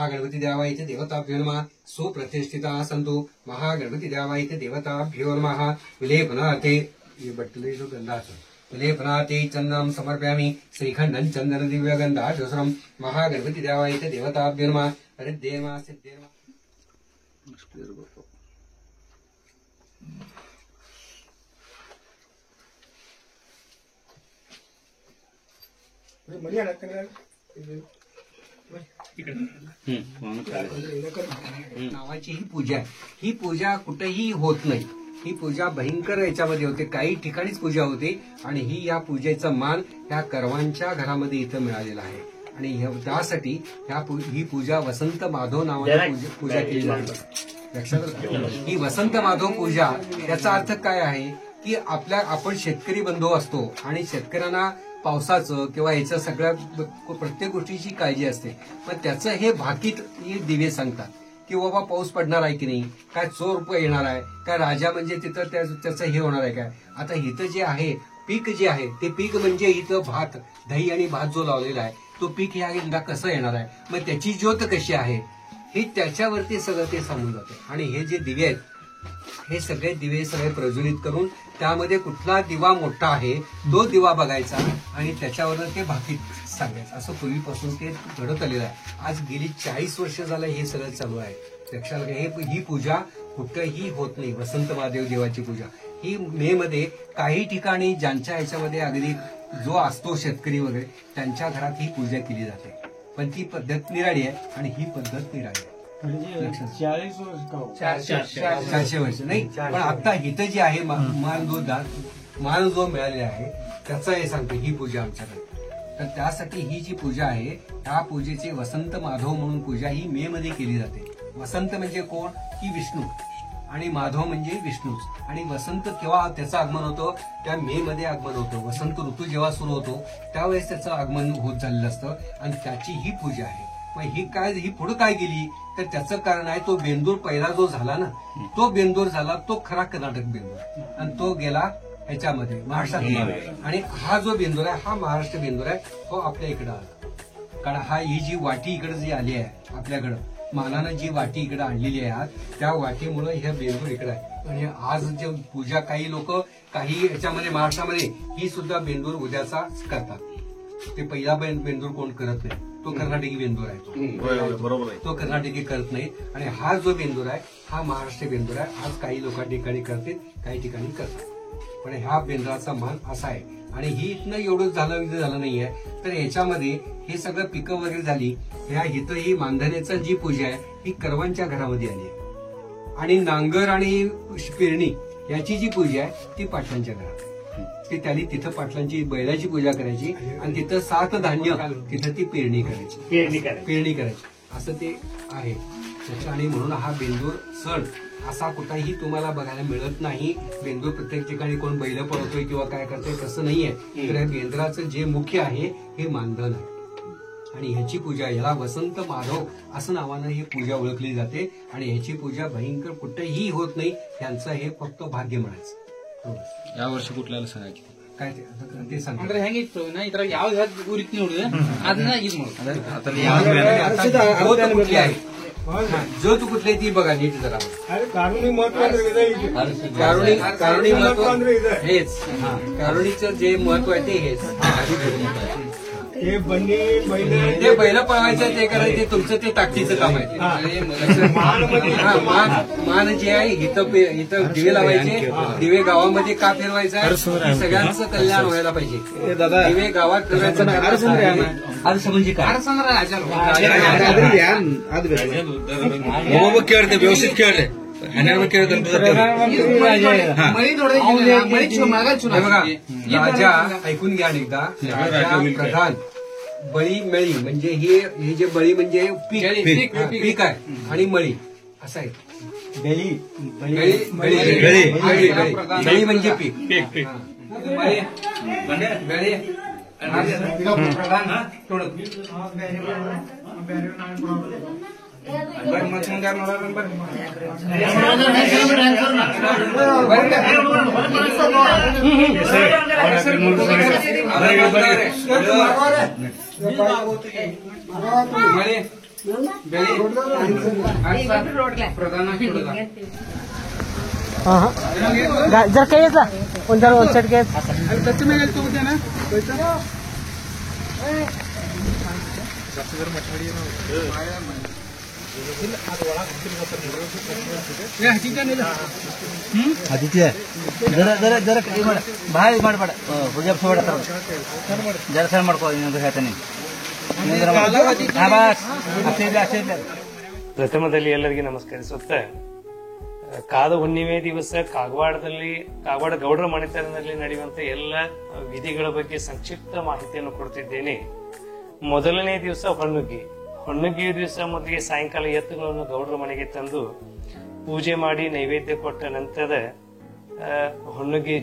महागणपती देवा इथे देवताभ्यो नमः सुप्रतिष्ठिता सन्तु महागणपती देवा इथे देवताभ्यो नमः विलेपनार्थे ये बट्टले जो गंधाचं विलेपनार्थे चंदनं समर्पयामि श्रीखण्डं चन्दन दिव्यगन्धाढ्योसरं महागणपती देवा इथे देवताभ्यो नमः हरिद्देवा सिद्धेवा नावाची ही पूजा आहे. ही पूजा कुठेही होत नाही. ही पूजा भयंकर याच्यामध्ये होते. काही ठिकाणीच पूजा होते आणि ही या पूजेचा मान ह्या करवांच्या घरामध्ये इथं मिळालेला आहे. आणि त्यासाठी ही पूजा वसंत माधव नावाने पूजा केली जाते. लक्षात ही वसंत माधव पूजा याचा अर्थ काय आहे की आपण शेतकरी बंधू असतो आणि शेतकऱ्यांना पावसाचं किंवा याचं सगळ्या प्रत्येक गोष्टीची काळजी असते. पण त्याचं हे भाकीत दिवे सांगतात की बाबा पाऊस पडणार आहे की नाही, काय चोर येणार आहे काय, राजा म्हणजे तिथं त्याचं हे होणार आहे काय. आता इथं जे आहे पीक जे आहे ते पीक म्हणजे इथं भात दही आणि भात जो लावलेला आहे तो पीक ह्या यंदा कसं येणार आहे, मग त्याची ज्योत कशी आहे हे त्याच्यावरती सगळं ते सांगून जाते. आणि हे जे दिवे आहेत हे सगळे दिवे सगळे प्रज्वलित करून त्यामध्ये कुठला दिवा मोठा आहे तो दिवा बघायचा आणि त्याच्यावरनं ते भाकीत सांगायचं. असं पूर्वीपासून ते घडत आलेलं आहे. आज गेली 40 वर्ष झालं हे सगळं चालू आहे. लक्षात घ्या ही पूजा कुठेही होत नाही. वसंत महादेव देवाची पूजा ही मे मध्ये काही ठिकाणी ज्यांच्या ह्याच्यामध्ये अगदी जो असतो शेतकरी वगैरे त्यांच्या घरात ही पूजा केली जाते. पण ती पद्धत निराळी आहे आणि ही पद्धत निराळी आहे. 400 वर्ष नाही. पण आता इथं जे आहे मान जो मिळालेला आहे त्याचं हे सांगते ही पूजा आमच्याकडे. तर त्यासाठी ही जी पूजा आहे त्या पूजेची वसंत माधव म्हणून पूजा ही मे मध्ये केली जाते. वसंत म्हणजे कोण की विष्णू आणि माधव म्हणजे विष्णूच. आणि वसंत केव्हा त्याचं आगमन होतं त्या मे मध्ये आगमन होतं. वसंत ऋतू जेव्हा सुरू होतो त्यावेळेस त्याचं आगमन होत झालेलं असतं आणि त्याची ही पूजा आहे. मग ही पुढे काय गेली तर त्याचं कारण आहे तो बेंदूर पहिला जो झाला ना तो बेंदूर झाला तो खरा कर्नाटक बेंदूर आणि तो गेला ह्याच्यामध्ये महाराष्ट्रात. आणि हा जो बेंदूर आहे हा महाराष्ट्र बेंदूर आहे तो आपल्या इकडे आला. कारण ही जी वाटी इकडे जी आली आहे आपल्याकडं मानानं जी वाटी इकडे आणलेली आहे त्या वाटीमुळे हे बेंदूर इकडे आहे. आणि आज जे पूजा काही लोक काही याच्यामध्ये महाराष्ट्रामध्ये ही सुद्धा बेंदूर उद्याचा करतात. ते पहिला बेंदूर कोण करत नाही तो कर्नाटकी बेंदूर आहे. बरोबर आहे तो कर्नाटकी करत नाही. आणि हा जो बेंदूर आहे हा महाराष्ट्र बेंदूर आहे. आज काही लोक ठिकाणी करतात काही ठिकाणी करतात. पण ह्या बेंदुराचा मान असा आहे. आणि ही इथनं एवढं झालं नाहीये तर याच्यामध्ये हे सगळं पिकं वगैरे झाली. ह्या इथं ही मानधनेचा जी पूजा आहे ही करवांच्या घरामध्ये आली आहे. आणि नांगर आणि पेरणी याची जी पूजा आहे ती पाटलांच्या घरात. ते त्यांनी तिथं पाटलांची बैलाची पूजा करायची आणि तिथं 7 धान्य तिथं ती पेरणी करायची असं ते आहे. आणि म्हणून हा बेंदूर सण असा कुठेही तुम्हाला बघायला मिळत नाही. बेंदूर प्रत्येक ठिकाणी कोण बैल पळवतोय किंवा काय करतोय तसं नाहीये. तर या बेंद्राचं जे मुख्य आहे हे मानधन आहे. आणि ह्याची पूजा याला वसंत माधव असं नावानं ही पूजा ओळखली जाते. आणि ह्याची पूजा भयंकर कुठेही होत नाही. यांचं हे फक्त भाग्य म्हणायचं. या वर्षी कुठल्याला सांगायची काय ते सांगतो ಊರಿತ್ ನೋಡಿದೆ ಅದನ್ನ ಇದು ज्योत कुठली ती बघा नीट जरा. कारुणी महत्व हेच कारुणीचं जे महत्व आहे ते हेच. ते बैल पळवायचं ते करायचं ते तुमचं ते ताकदीचं काम आहे. मान जे आहे इथं दिवे लावायचे. दिवे गावामध्ये का फिरवायचं आहे सगळ्यांचं कल्याण व्हायला पाहिजे. दिवे गावात फिरवायचं अर्थ म्हणजे काय खेळते व्यवस्थित खेळते बघा. राजा ऐकून घ्या एकदा. राजा प्रधान बळी मळी म्हणजे हे जे बळी म्हणजे पीक आहे आणि मळी असं आहे. बळी म्हणजे पीक ಬೆಳಿ ಪ್ರಧಾನ जर काही येतला कोणत्या वेबसाईट काय त्याच्या ಮೇಲೆ ತಗೋತೇನೆ आदित्य जरा जरा जरा ಭಾಳ ಇದು ಮಾಡಬೇಡ ಹುಜಾಬ್ಸಬೇಡ ಜರ ಸಣ್ಣ ಮಾಡ್ಕೋ ಇನ್ನೊಂದು ಹೇಳ್ತಾನೆ ಪ್ರಥಮದಲ್ಲಿ ಎಲ್ಲರಿಗೆ ನಮಸ್ಕರಿಸುತ್ತಾ ಕಾದ ಹುಣ್ಣಿಮೆ ದಿವಸ ಕಾಗವಾಡ ಗೌಡರ ಮನೆತನದಲ್ಲಿ ನಡೆಯುವಂತ ಎಲ್ಲ ವಿಧಿಗಳ ಬಗ್ಗೆ ಸಂಕ್ಷಿಪ್ತ ಮಾಹಿತಿಯನ್ನು ಕೊಡ್ತಿದ್ದೇನೆ. ಮೊದಲನೇ ದಿವಸ ಹೊಣ್ಣುಗ್ಗಿ ದಿವಸ ಮೊದಲಿಗೆ ಸಾಯಂಕಾಲ ಎತ್ತುಗಳನ್ನು ಗೌಡರ ಮನೆಗೆ ತಂದು ಪೂಜೆ ಮಾಡಿ ನೈವೇದ್ಯ ಕೊಟ್ಟ ನಂತರ ಹೊಣ್ಣುಗ್ಗಿ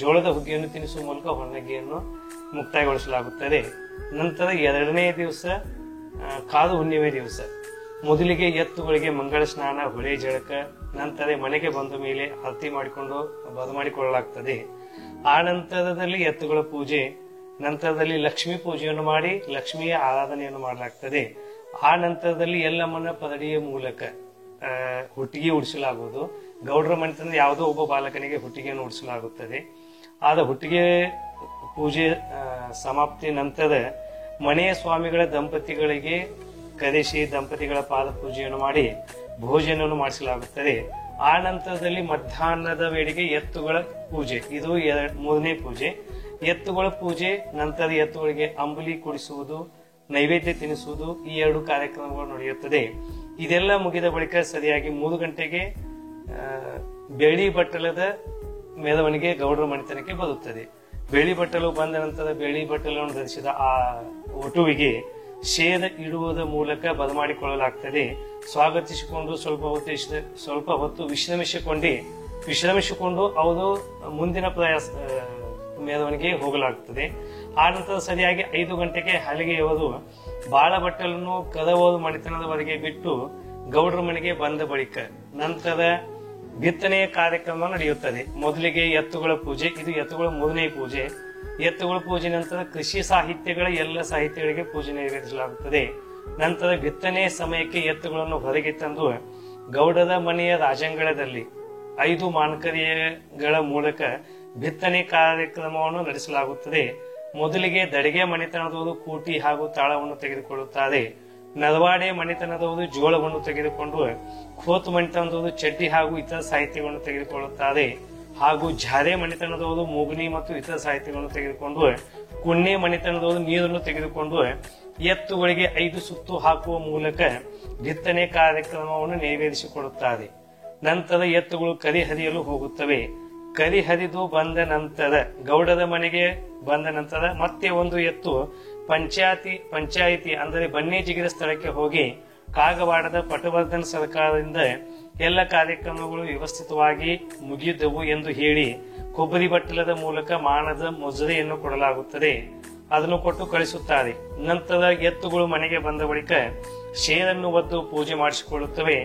ಜೋಳದ ಹುಗ್ಗಿಯನ್ನು ತಿನ್ನಿಸುವ ಮೂಲಕ ಹೊಣ್ಣುಗ್ಗಿಯನ್ನು ಮುಕ್ತಾಯಗೊಳಿಸಲಾಗುತ್ತದೆ. ನಂತರ ಎರಡನೇ ದಿವಸ ಕಾದು ಹುಣ್ಣಿಮೆ ದಿವಸ ಮೊದಲಿಗೆ ಎತ್ತುಗಳಿಗೆ ಮಂಗಳ ಸ್ನಾನ, ಹೊಳೆ ಜಳಕ, ನಂತರ ಮನೆಗೆ ಬಂದ ಮೇಲೆ ಆರತಿ ಮಾಡಿಕೊಳ್ಳಲಾಗ್ತದೆ. ಆ ನಂತರದಲ್ಲಿ ಎತ್ತುಗಳ ಪೂಜೆ, ನಂತರದಲ್ಲಿ ಲಕ್ಷ್ಮೀ ಪೂಜೆಯನ್ನು ಮಾಡಿ ಲಕ್ಷ್ಮಿಯ ಆರಾಧನೆಯನ್ನು ಮಾಡಲಾಗ್ತದೆ. ಆ ನಂತರದಲ್ಲಿ ಎಲ್ಲಮ್ಮನ ಪದಡಿಯ ಮೂಲಕ ಹುಟ್ಟಿಗೆ ಉಡಿಸಲಾಗುವುದು. ಗೌಡರ ಮನೆತನದ ಯಾವುದೋ ಒಬ್ಬ ಬಾಲಕನಿಗೆ ಹುಟ್ಟಿಗೆಯನ್ನು ಉಡಿಸಲಾಗುತ್ತದೆ. ಆದ ಹುಟ್ಟಿಗೆ ಪೂಜೆ ಸಮಾಪ್ತಿ ನಂತರ ಮನೆಯ ಸ್ವಾಮಿಗಳ ದಂಪತಿಗಳಿಗೆ ಕರೆಸಿ ದಂಪತಿಗಳ ಪಾದ ಪೂಜೆಯನ್ನು ಮಾಡಿ ಭೋಜನವನ್ನು ಮಾಡಿಸಲಾಗುತ್ತದೆ. ಆ ನಂತರದಲ್ಲಿ ಮಧ್ಯಾಹ್ನದ ವೇಳೆಗೆ ಎತ್ತುಗಳ ಪೂಜೆ, ಇದು ಮೂರನೇ ಪೂಜೆ. ಎತ್ತುಗಳ ಪೂಜೆ ನಂತರ ಎತ್ತುಗಳಿಗೆ ಅಂಬಲಿ ಕುಡಿಸುವುದು, ನೈವೇದ್ಯ ತಿನ್ನಿಸುವುದು, ಈ ಎರಡು ಕಾರ್ಯಕ್ರಮಗಳು ನಡೆಯುತ್ತದೆ. ಇದೆಲ್ಲ ಮುಗಿದ ಬಳಿಕ ಸರಿಯಾಗಿ 3 ಗಂಟೆಗೆ ಬೆಳ್ಳಿ ಬಟ್ಟಲದ ಮೆರವಣಿಗೆ ಗೌಡರ ಮನೆತನಕ್ಕೆ ಬರುತ್ತದೆ. ಬೆಳ್ಳಿ ಬಟ್ಟಲು ಬಂದ ನಂತರ ಬೆಳ್ಳಿ ಬಟ್ಟಲನ್ನು ಧರಿಸಿದ ಆ ವಟುವಿಗೆ ಶೇದ ಇಡುವುದರ ಮೂಲಕ ಬದಮಾಡಿಕೊಳ್ಳಲಾಗ್ತದೆ. ಸ್ವಾಗತಿಸಿಕೊಂಡು ಸ್ವಲ್ಪ ಹೊತ್ತು ವಿಶ್ರಮಿಸಿಕೊಂಡು ಅವರು ಮುಂದಿನ ಪ್ರಯಾಸ ಮೆರವಣಿಗೆ ಹೋಗಲಾಗುತ್ತದೆ. ಆ ನಂತರ ಸರಿಯಾಗಿ 5 ಗಂಟೆಗೆ ಹಲಿಗೆಯವರು ಬಾಳ ಬಟ್ಟಲನ್ನು ಕದವರು ಮನೆತನದವರೆಗೆ ಬಿಟ್ಟು ಗೌಡರ ಮನೆಗೆ ಬಂದ ಬಳಿಕ ನಂತರ ಬಿತ್ತನೆಯ ಕಾರ್ಯಕ್ರಮ ನಡೆಯುತ್ತದೆ. ಮೊದಲಿಗೆ ಎತ್ತುಗಳ ಪೂಜೆ, ಇದು ಎತ್ತುಗಳ ಮೂರನೇ ಪೂಜೆ. ಎತ್ತುಗಳ ಪೂಜೆ ನಂತರ ಕೃಷಿ ಸಾಹಿತ್ಯಗಳ ಎಲ್ಲ ಸಾಹಿತ್ಯಗಳಿಗೆ ಪೂಜೆ ನೆರವೇರಿಸಲಾಗುತ್ತದೆ. ನಂತರ ಬಿತ್ತನೆ ಸಮಯಕ್ಕೆ ಎತ್ತುಗಳನ್ನು ಹೊರಗೆ ತಂದು ಗೌಡರ ಮನೆಯ ರಾಜಂಗಳದಲ್ಲಿ 5 ಮಾನಕರಿಗಳ ಮೂಲಕ ಬಿತ್ತನೆ ಕಾರ್ಯಕ್ರಮವನ್ನು ನಡೆಸಲಾಗುತ್ತದೆ. ಮೊದಲಿಗೆ ದಡಿಗೆ ಮನೆತನದವರು ಕೂಟಿ ಹಾಗೂ ತಾಳವನ್ನು ತೆಗೆದುಕೊಳ್ಳುತ್ತಾರೆ. ನರವಾಡೆ ಮನೆತನದವರು ಜೋಳವನ್ನು ತೆಗೆದುಕೊಂಡು, ಖೋತ್ ಮನೆತನದವರು ಚಡ್ಡಿ ಹಾಗೂ ಇತರ ಸಾಹಿತ್ಯಗಳನ್ನು ತೆಗೆದುಕೊಳ್ಳುತ್ತಾರೆ. ಹಾಗೂ ಝಾರೆ ಮನೆತನದವರು ಮೂಗನಿ ಮತ್ತು ಇತರ ಸಾಹಿತ್ಯಗಳನ್ನು ತೆಗೆದುಕೊಂಡು, ಕುಣ್ಣೆ ಮನೆತನದವರು ನೀರನ್ನು ತೆಗೆದುಕೊಂಡು ಎತ್ತುಗಳಿಗೆ 5 ಸುತ್ತು ಹಾಕುವ ಮೂಲಕ ಬಿತ್ತನೆ ಕಾರ್ಯಕ್ರಮವನ್ನು ನೆರವೇರಿಸಿಕೊಡುತ್ತಾರೆ. ನಂತರ ಎತ್ತುಗಳು ಕರಿ ಹರಿಯಲು ಹೋಗುತ್ತವೆ. ಕರಿ ಹರಿದು ಬಂದ ನಂತರ ಗೌಡರ ಮನೆಗೆ ಬಂದ ನಂತರ ಮತ್ತೆ ಒಂದು ಎತ್ತು ಪಂಚಾಯಿತಿ ಅಂದರೆ ಬನ್ನೇಜಿಗಿರ ಸ್ಥಳಕ್ಕೆ ಹೋಗಿ ಕಾಗವಾಡದ ಪಟವರ್ಧನ್ ಸರ್ಕಾರದಿಂದ ಎಲ್ಲ ಕಾರ್ಯಕ್ರಮಗಳು ವ್ಯವಸ್ಥಿತವಾಗಿ ಮುಗಿಯುತ್ತವು ಎಂದು ಹೇಳಿ ಕೊಬ್ಬರಿ ಬಟ್ಟಲದ ಮೂಲಕ ಮಾನದ ಮುಜರೆಯನ್ನು ಕೊಡಲಾಗುತ್ತದೆ. ಅದನ್ನು ಕೊಟ್ಟು ಕಳಿಸುತ್ತಾರೆ. ನಂತರ ಎತ್ತುಗಳು ಮನೆಗೆ ಬಂದ ಬಳಿಕ ಶೇರನ್ನು ಒದ್ದು ಪೂಜೆ ಮಾಡಿಸಿಕೊಳ್ಳುತ್ತವೆ.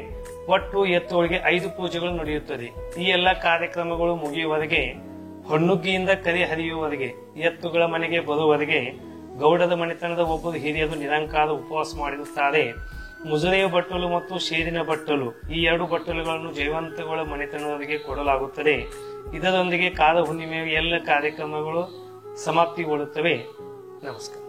ಒಟ್ಟು ಎತ್ತುಗಳಿಗೆ 5 ಪೂಜೆಗಳು ನಡೆಯುತ್ತದೆ. ಈ ಎಲ್ಲ ಕಾರ್ಯಕ್ರಮಗಳು ಮುಗಿಯುವವರೆಗೆ, ಹೊಣ್ಣುಗ್ಗಿಯಿಂದ ಕರಿ ಹರಿಯುವವರೆಗೆ, ಎತ್ತುಗಳ ಮನೆಗೆ ಬರುವವರೆಗೆ ಗೌಡದ ಮನೆತನದ ಒಬ್ಬರು ಹಿರಿಯರು ನಿರಂಕಾರ ಉಪವಾಸ ಮಾಡಿರುತ್ತಾರೆ. ಮುಜರೆಯ ಬಟ್ಟಲು ಮತ್ತು ಶೇರಿನ ಬಟ್ಟಲು, ಈ 2 ಬಟ್ಟಲುಗಳನ್ನು ಜಯವಂತಗಳ ಮನೆತನದವರಿಗೆ ಕೊಡಲಾಗುತ್ತದೆ. ಇದರೊಂದಿಗೆ ಕಾದ ಹುಣ್ಣಿಮೆಯ ಎಲ್ಲ ಕಾರ್ಯಕ್ರಮಗಳು ಸಮಾಪ್ತಿಗೊಳ್ಳುತ್ತವೆ. ನಮಸ್ಕಾರ.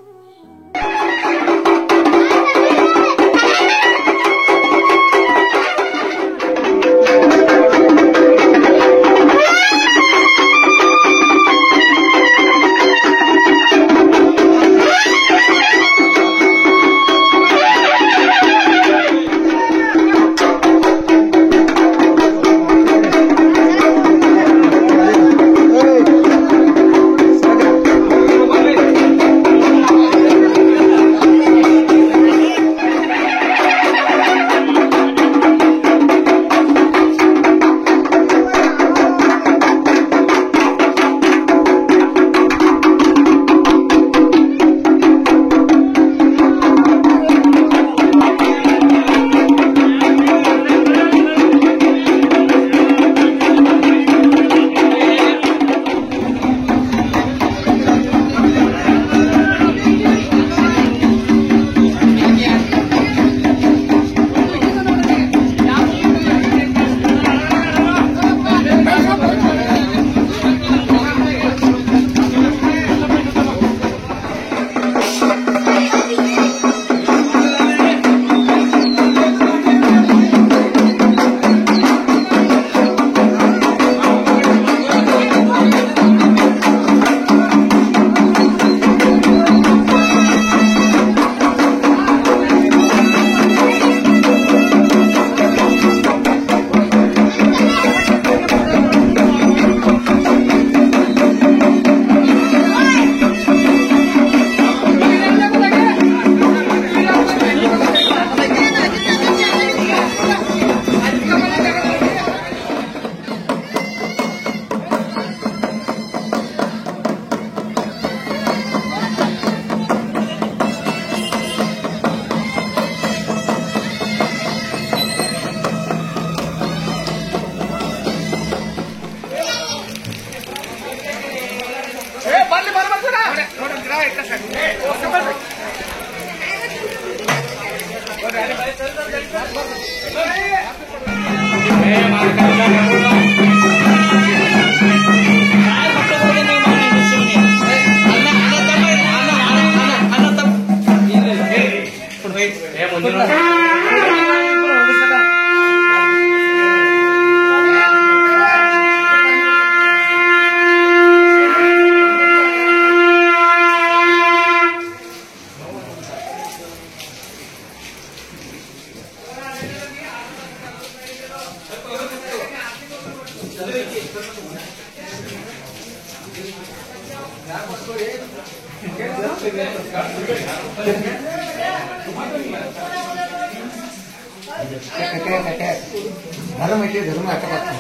धर्म आहे धर्म अटकात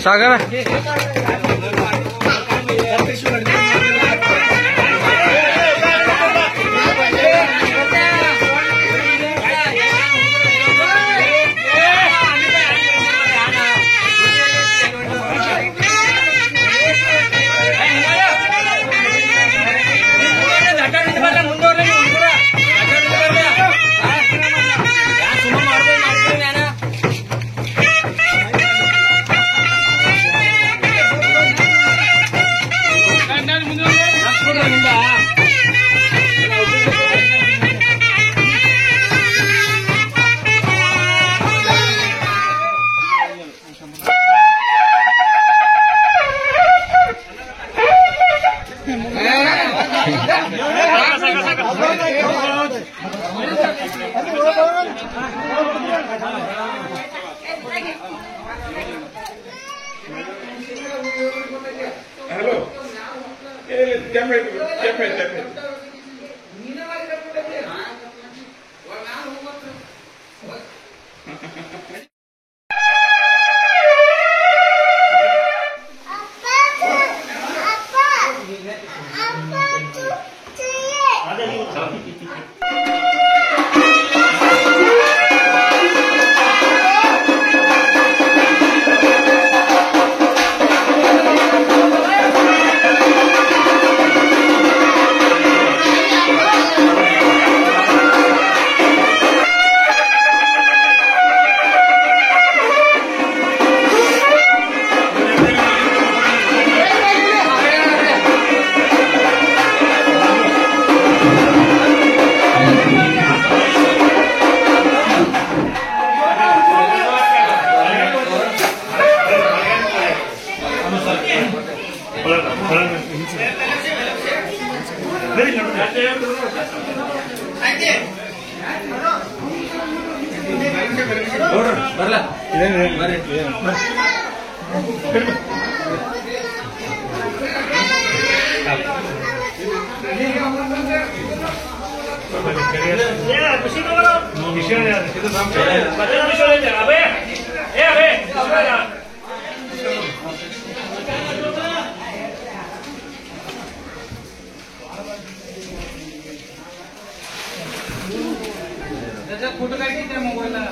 सागर Hello. Definitely. फोटो काढ त्या मोबाईलला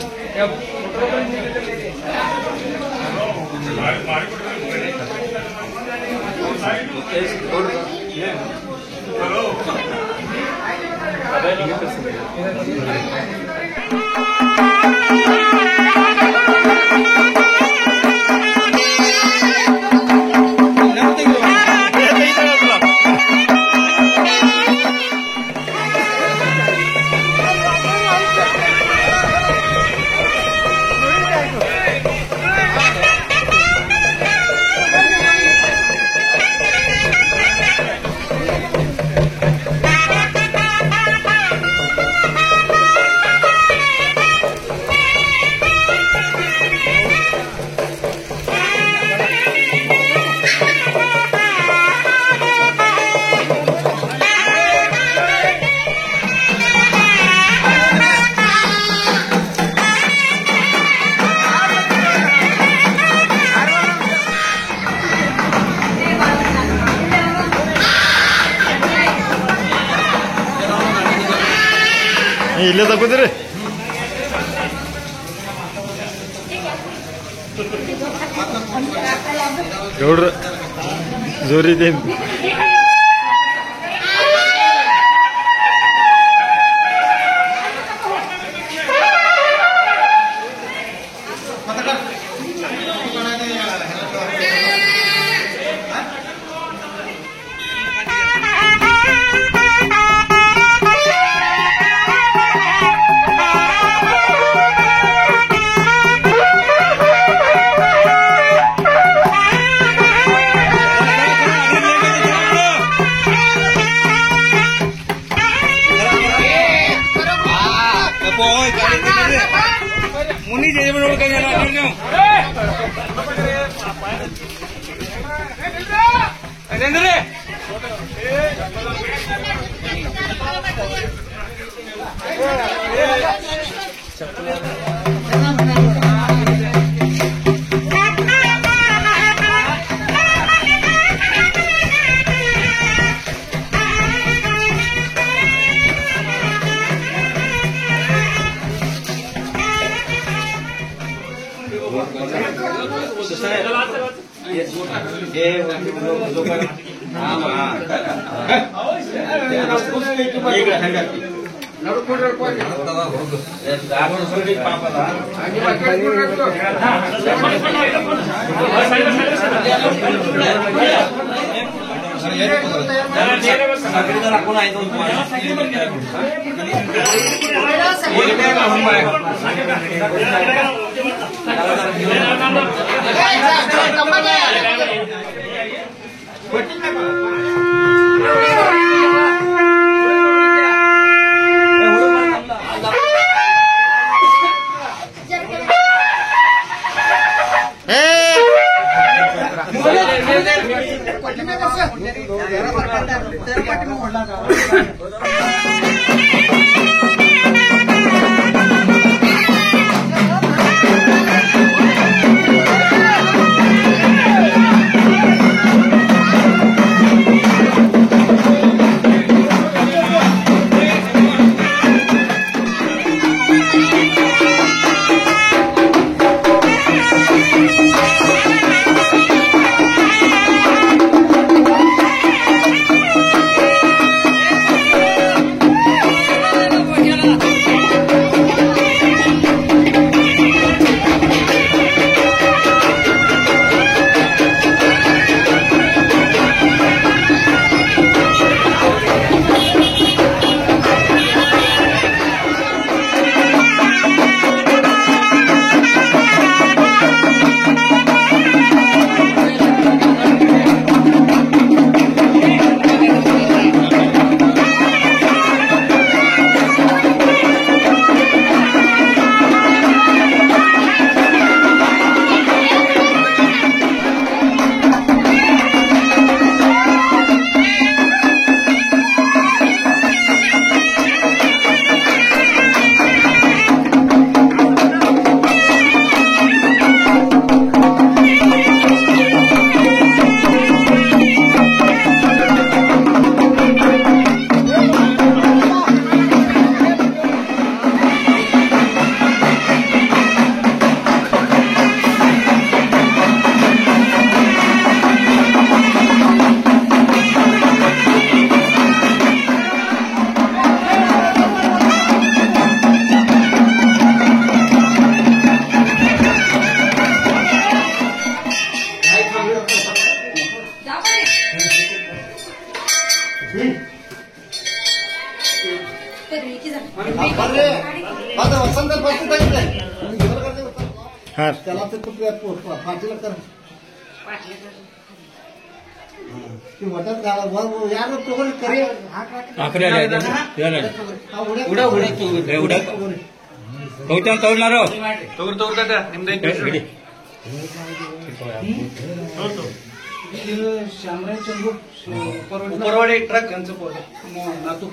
ಇಲ್ಲೇ ತಗೋತೀರಿ ಗೌಡ್ರ ಜೋರಿದೆ मुनी जय बनोड़ का जाना अरेंद्र हा त्याला ते पाटील कर वटात यार तोगरी करी ಉಡ ಕೌತನ್ ತಗೊಳ್ಳಾರೋ शामराव चंदू परवाडे ट्रक यांचं नातू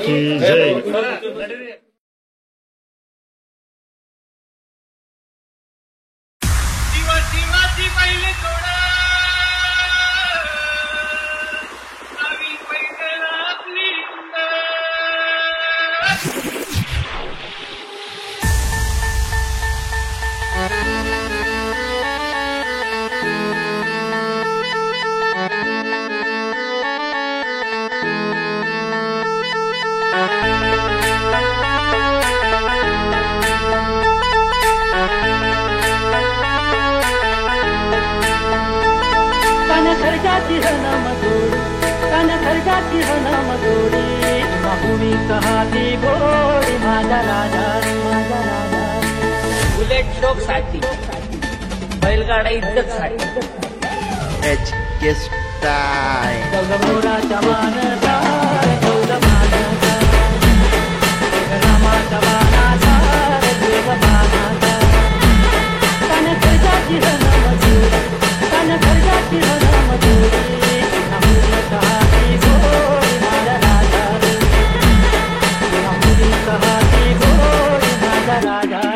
की जय. बुलेट शोक साठी बैलगाडा इज्जत साठी HK Style. गौरवराच्या मानदार गौरवानाचा रामाच्या मानाधार देवमानाचा कान खर्जाची हन मजुरी कान खर्जाची हन मजुरी नामुरी कहाती गोरी माझा राजा नामुरी कहाती गोरी माझा राजा